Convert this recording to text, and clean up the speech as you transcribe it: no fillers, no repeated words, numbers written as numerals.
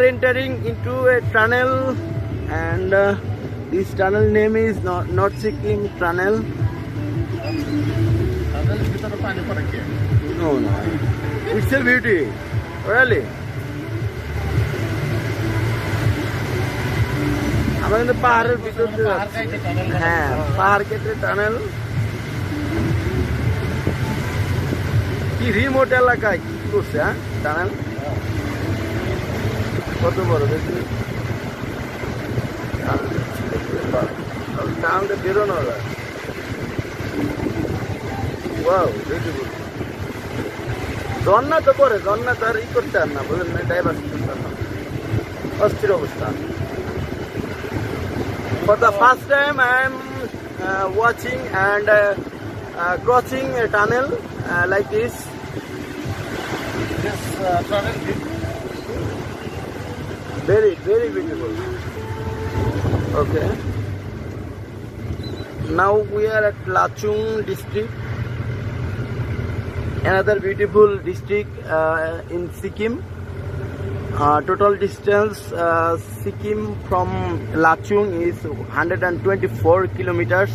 Entering into a tunnel, and this tunnel name is not Sikkim Tunnel. No, it's a beauty, really. আমরা কিন্তু পাহাড়ের ভিতর দিয়ে যাচ্ছি। হ্যাঁ, পাহাড় কেটে টানেল। কি রিমোট এলাকায় কি করছে, হ্যাঁ, টানেল কত বড় দেখি। টানেলটা বেরোনো যায়। Wow, beautiful. ঝর্ণা তো পরে, ঝর্ণা তো আর ই করতে আর না, বুঝলেন না, ডাইভার্স করতে আর না, অস্থির অবস্থা। For the first time I am watching and crossing a tunnel like this. This tunnel is Very beautiful. Okay. Now we are at Lachung district. Another beautiful district in Sikkim. Total distance Sikkim from Lachung is 124 kilometers.